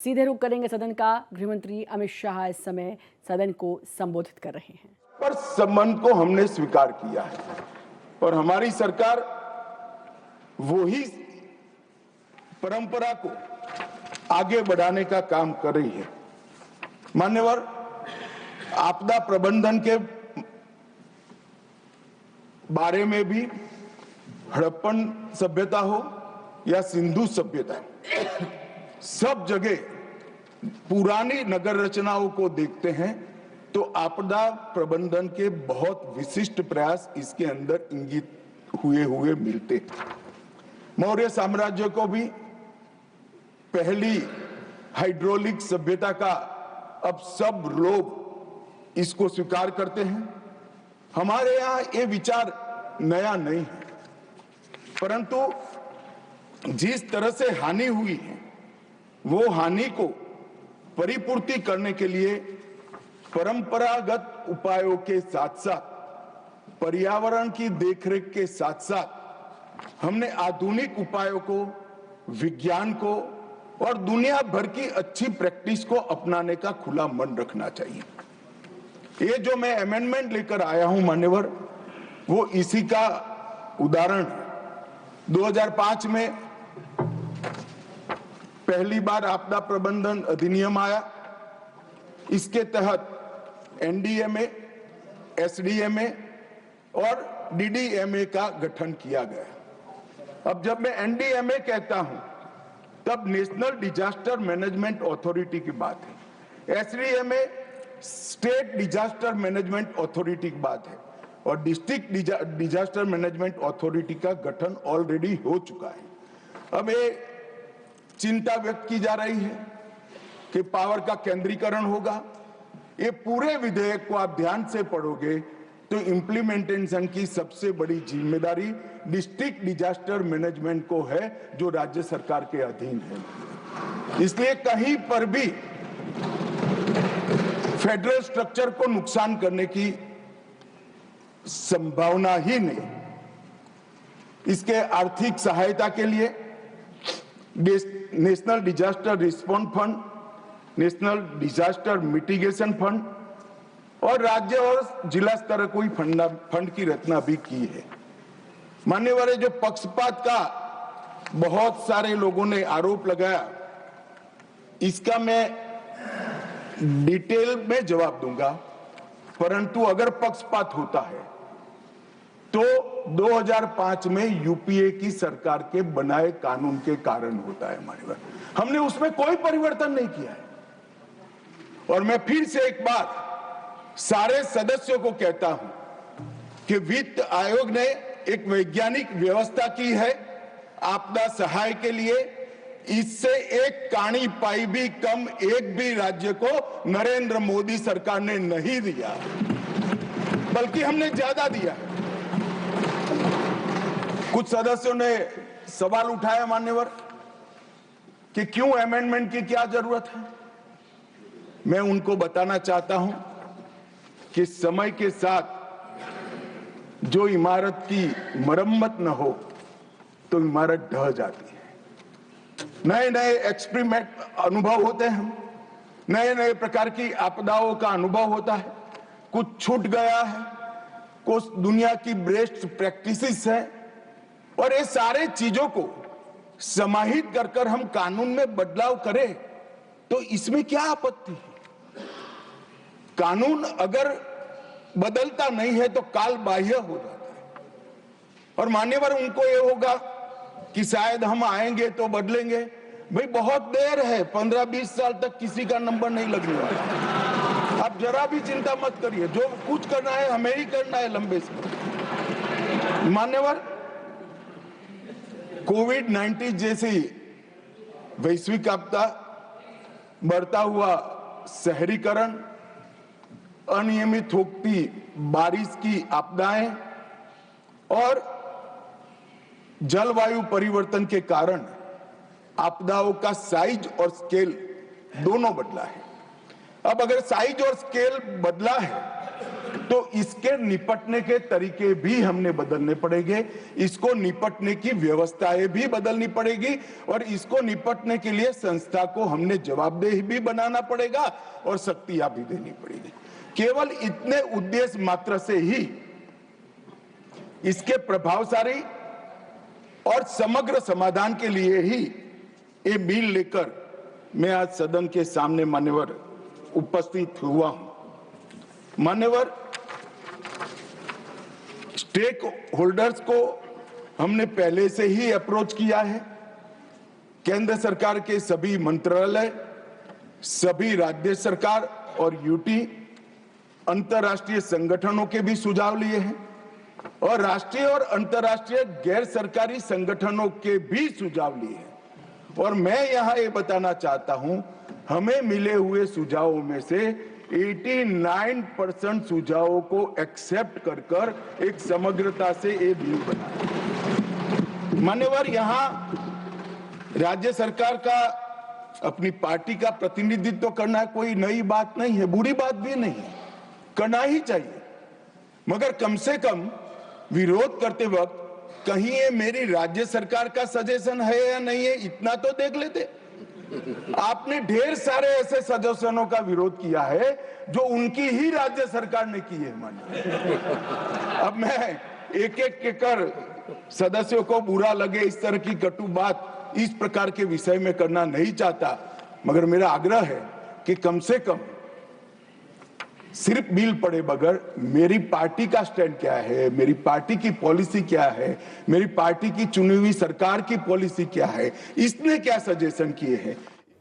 सीधे रुख करेंगे सदन का। गृहमंत्री अमित शाह इस समय सदन को संबोधित कर रहे हैं। पर संबंध को हमने स्वीकार किया है और हमारी सरकार वही परंपरा को आगे बढ़ाने का काम कर रही है। मान्यवर, आपदा प्रबंधन के बारे में भी हड़प्पन सभ्यता हो या सिंधु सभ्यता, सब जगह पुरानी नगर रचनाओं को देखते हैं तो आपदा प्रबंधन के बहुत विशिष्ट प्रयास इसके अंदर इंगित हुए मिलते हैं। मौर्य साम्राज्य को भी पहली हाइड्रोलिक सभ्यता का अब सब लोग इसको स्वीकार करते हैं। हमारे यहाँ ये विचार नया नहीं है, परंतु जिस तरह से हानि हुई है वो हानि को परिपूर्ति करने के लिए परंपरागत उपायों के साथ साथ पर्यावरण की देखरेख के साथ साथ हमने आधुनिक उपायों को, विज्ञान को और दुनिया भर की अच्छी प्रैक्टिस को अपनाने का खुला मन रखना चाहिए। ये जो मैं अमेंडमेंट लेकर आया हूं मान्यवर, वो इसी का उदाहरण है। 2005 में पहली बार आपदा प्रबंधन अधिनियम आया। इसके तहत एनडीएमए, एसडीएमए और डीडीएमए का गठन किया गया। अब जब मैं एनडीएमए कहता हूं तब नेशनल डिजास्टर मैनेजमेंट अथॉरिटी की बात है, SDMA state disaster management authority की बात है और डिस्ट्रिक्ट डिजास्टर मैनेजमेंट अथॉरिटी का गठन ऑलरेडी हो चुका है। अब ये चिंता व्यक्त की जा रही है कि पावर का केंद्रीकरण होगा। ये पूरे विधेयक को आप ध्यान से पढ़ोगे तो इम्प्लीमेंटेशन की सबसे बड़ी जिम्मेदारी डिस्ट्रिक्ट डिजास्टर मैनेजमेंट को है, जो राज्य सरकार के अधीन है। इसलिए कहीं पर भी फेडरल स्ट्रक्चर को नुकसान करने की संभावना ही नहीं। इसके आर्थिक सहायता के लिए national disaster response fund, national disaster mitigation fund और राज्य और जिला स्तर कोई फंड की रचना भी की है। मान्यवर, जो पक्षपात का बहुत सारे लोगों ने आरोप लगाया, इसका मैं डिटेल में जवाब दूंगा, परंतु अगर पक्षपात होता है तो 2005 में यूपीए की सरकार के बनाए कानून के कारण होता है। मान्यवर, हमने उसमें कोई परिवर्तन नहीं किया है। और मैं फिर से एक बार सारे सदस्यों को कहता हूं कि वित्त आयोग ने एक वैज्ञानिक व्यवस्था की है आपदा सहाय के लिए। इससे एक काणी पाई भी कम एक भी राज्य को नरेंद्र मोदी सरकार ने नहीं दिया, बल्कि हमने ज्यादा दिया। कुछ सदस्यों ने सवाल उठाया मान्यवर कि क्यों अमेंडमेंट की क्या जरूरत है। मैं उनको बताना चाहता हूं कि समय के साथ जो इमारत की मरम्मत न हो तो इमारत ढह जाती है। नए नए एक्सपेरिमेंट अनुभव होते हैं, नए नए प्रकार की आपदाओं का अनुभव होता है। कुछ छूट गया है, कुछ दुनिया की बेस्ट प्रैक्टिसेस है और ये सारे चीजों को समाहित कर हम कानून में बदलाव करें तो इसमें क्या आपत्ति है। कानून अगर बदलता नहीं है तो काल बाह्य हो जाता है। और मान्यवर, उनको ये होगा कि शायद हम आएंगे तो बदलेंगे। भाई बहुत देर है, 15-20 साल तक किसी का नंबर नहीं लगने वाला। आप जरा भी चिंता मत करिए, जो कुछ करना है हमें ही करना है लंबे समय। मान्यवर, कोविड-19 जैसी वैश्विक आपदा, बढ़ता हुआ शहरीकरण, अनियमित होती बारिश की आपदाएं और जलवायु परिवर्तन के कारण आपदाओं का साइज और स्केल दोनों बदला है। अब अगर साइज और स्केल बदला है तो इसके निपटने के तरीके भी हमने बदलने पड़ेंगे, इसको निपटने की व्यवस्थाएं भी बदलनी पड़ेगी और इसको निपटने के लिए संस्था को हमने जवाबदेह भी बनाना पड़ेगा और शक्तियां भी देनी पड़ेगी। केवल इतने उद्देश्य मात्र से ही इसके प्रभावशाली और समग्र समाधान के लिए ही ये बिल लेकर मैं आज सदन के सामने मान्यवर उपस्थित हुआ हूं। मान्यवर, स्टेक होल्डर्स को हमने पहले से ही अप्रोच किया है। केंद्र सरकार के सभी मंत्रालय, सभी राज्य सरकार और यूटी, अंतर्राष्ट्रीय संगठनों के भी सुझाव लिए हैं और राष्ट्रीय और अंतर्राष्ट्रीय गैर सरकारी संगठनों के भी सुझाव लिए हैं। और मैं यहां ये बताना चाहता हूं, हमें मिले हुए सुझावों में से 89% सुझावों को एक्सेप्ट कर एक समग्रता से ये बिल बना। मान्यवर, यहां राज्य सरकार का अपनी पार्टी का प्रतिनिधित्व करना कोई नई बात नहीं है, बुरी बात भी नहीं है, करना ही चाहिए। मगर कम से कम विरोध करते वक्त कहीं ये मेरी राज्य सरकार का सजेशन है या नहीं है, इतना तो देख लेते। आपने ढेर सारे ऐसे सजेशनों का विरोध किया है जो उनकी ही राज्य सरकार ने की है। मानिए, अब मैं एक एक कर सदस्यों को बुरा लगे इस तरह की कटु बात इस प्रकार के विषय में करना नहीं चाहता, मगर मेरा आग्रह है कि कम से कम सिर्फ बिल पढ़े बगैर मेरी पार्टी का स्टैंड क्या है, मेरी पार्टी की पॉलिसी क्या है, मेरी पार्टी की चुनी हुई सरकार की पॉलिसी क्या है, इसने क्या सजेशन किए हैं,